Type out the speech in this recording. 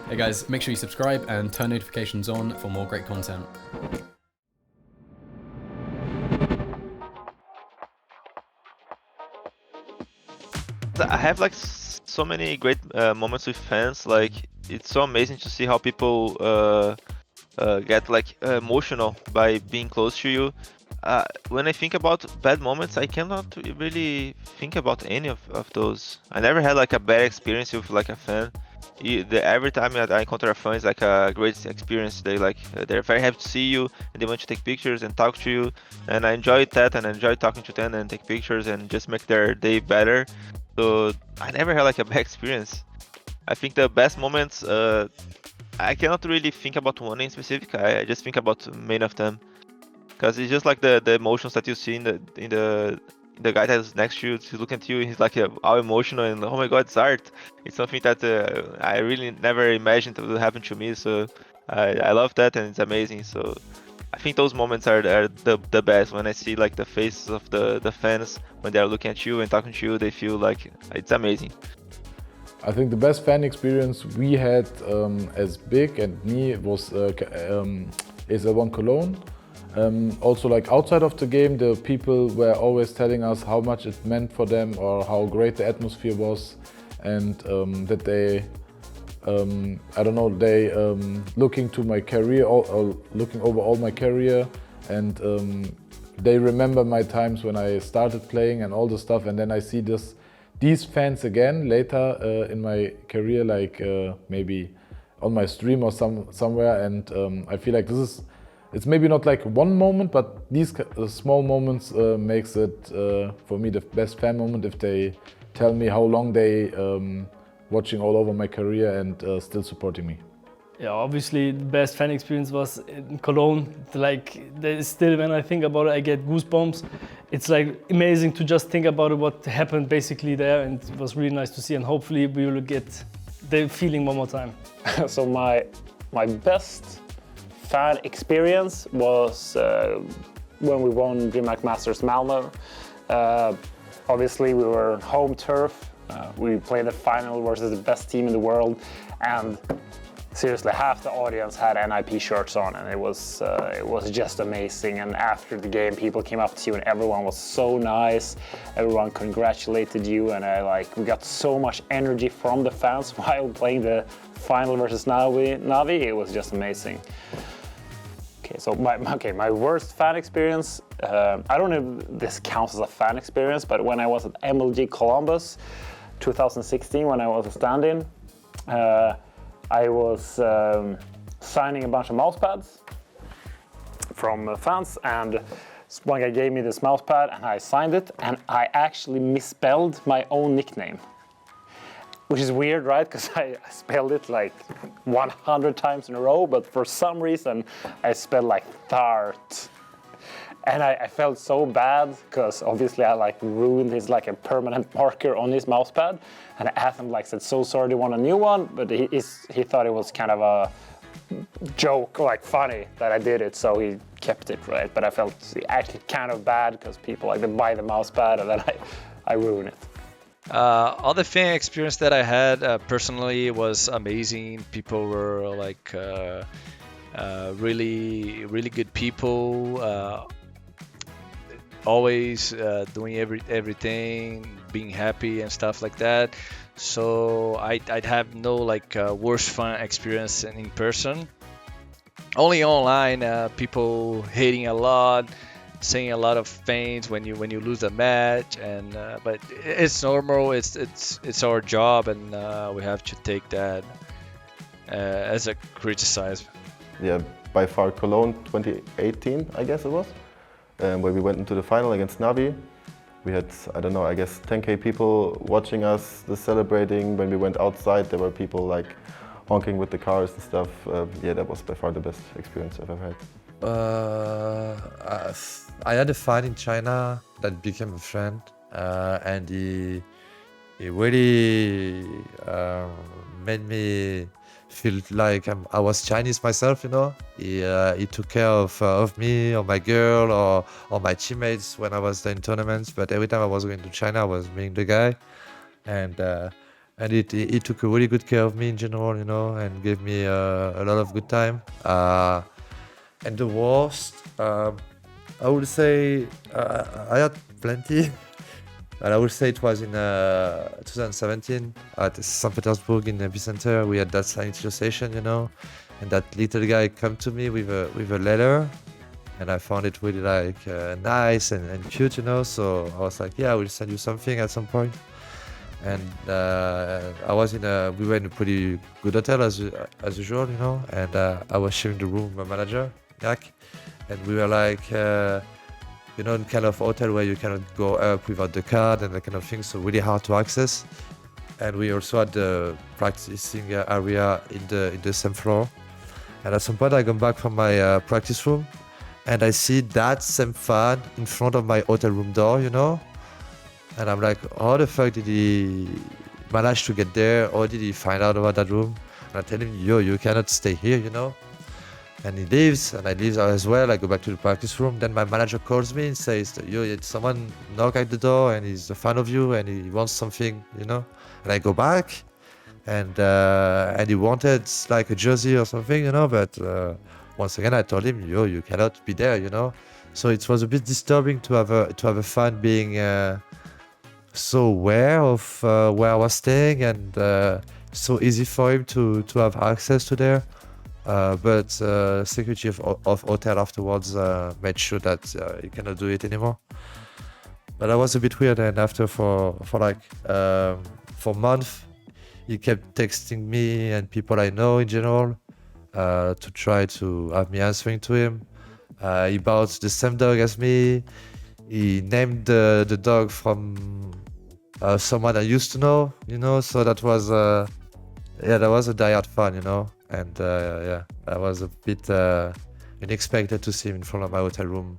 Hey guys, make sure you subscribe and turn notifications on for more great content. I have like so many great moments with fans. Like it's so amazing to see how people get like emotional by being close to you. When I think about bad moments, I cannot really think about any of those. I never had like a bad experience with like a fan. Every time I encounter a fan, it's like a great experience. They're very happy to see you and they want to take pictures and talk to you. And I enjoy that and I enjoy talking to them and take pictures and just make their day better. So I never had like a bad experience. I think the best moments, I cannot really think about one in specific. I just think about many of them, because it's just like the emotions that you see in the guy that's next to you. To look at you, he's like all emotional and oh my god, it's art. It's something that I really never imagined would happen to me. So I love that and it's amazing. So I think those moments are the best when I see like the faces of the fans when they're looking at you and talking to you. They feel like it's amazing. I think the best fan experience we had as Big and me was is one Cologne. Also, like outside of the game, the people were always telling us how much it meant for them or how great the atmosphere was, and that they, I don't know, they looking to my career, or looking over all my career, and they remember my times when I started playing and all the stuff, and then I see these fans again later in my career, like maybe on my stream or somewhere, and I feel like it's maybe not like one moment, but these small moments makes it for me the best fan moment if they tell me how long they watching all over my career and still supporting me. Yeah, obviously the best fan experience was in Cologne. Like, still when I think about it, I get goosebumps. It's like amazing to just think about it, what happened basically there, and it was really nice to see, and hopefully we will get the feeling one more time. So my best fan experience was when we won DreamHack Masters Malmö. Obviously we were on home turf. We played the final versus the best team in the world, and seriously, half the audience had NIP shirts on, and it was just amazing. And after the game, people came up to you, and everyone was so nice. Everyone congratulated you, and we got so much energy from the fans while playing the final versus Navi. It was just amazing. Okay, so my worst fan experience. I don't know if this counts as a fan experience, but when I was at MLG Columbus, 2016, when I was a stand-in. I was signing a bunch of mouse pads from fans, and one guy gave me this mouse pad and I signed it, and I actually misspelled my own nickname. Which is weird, right? Because I spelled it like 100 times in a row, but for some reason I spelled like Thart. And I felt so bad because obviously I like ruined his like a permanent marker on his mouse pad. And I asked him, like, said, so sorry, do you want a new one? But he thought it was kind of a joke, like funny that I did it, so he kept it, right? But I felt actually kind of bad because people like they buy the mouse pad and then I ruin it. All the fan experience that I had personally was amazing. People were like really, really good people. Always doing everything, being happy and stuff like that. So I'd have no like worst fun experience in person. Only online, people hating a lot, saying a lot of things when you lose a match, and but it's normal. It's our job, and we have to take that as a criticism. Yeah, by far Cologne 2018, I guess it was. Where we went into the final against Navi. We had, I don't know, I guess 10K people watching us, celebrating. When we went outside, there were people like honking with the cars and stuff. Yeah, that was by far the best experience I've ever had. I had a fight in China that became a friend, and he really made me feel like I was Chinese myself, you know. He took care of me or my girl or my teammates when I was in tournaments. But every time I was going to China, I was being the guy, and and he took a really good care of me in general, you know, and gave me a lot of good time. And the worst, I would say I had plenty. And I would say it was in 2017 at St. Petersburg in the epicenter. We had that sanitization, you know, and that little guy come to me with a letter, and I found it really like nice and cute, you know. So I was like, yeah, I will send you something at some point. And we were in a pretty good hotel as usual, you know. And I was sharing the room with my manager, Jack, and we were like. You know, kind of hotel where you cannot go up without the card and that kind of thing, so really hard to access. And we also had the practicing area in the same floor. And at some point I come back from my practice room and I see that same fan in front of my hotel room door, you know? And I'm like, how the fuck did he manage to get there? Or did he find out about that room? And I tell him, yo, you cannot stay here, you know? And he leaves, and I leave as well. I go back to the practice room. Then my manager calls me and says, yo, someone knock at the door and he's a fan of you and he wants something, you know? And I go back and he wanted like a jersey or something, you know? But once again, I told him, yo, you cannot be there, you know? So it was a bit disturbing to have a fan being so aware of where I was staying and so easy for him to have access to there. But security of hotel afterwards made sure that he cannot do it anymore. But that was a bit weird. And after for months, he kept texting me and people I know in general to try to have me answering to him. He bought the same dog as me. He named the dog from someone I used to know, you know. So that was that was a diehard fan, you know. And that was a bit unexpected to see him in front of my hotel room.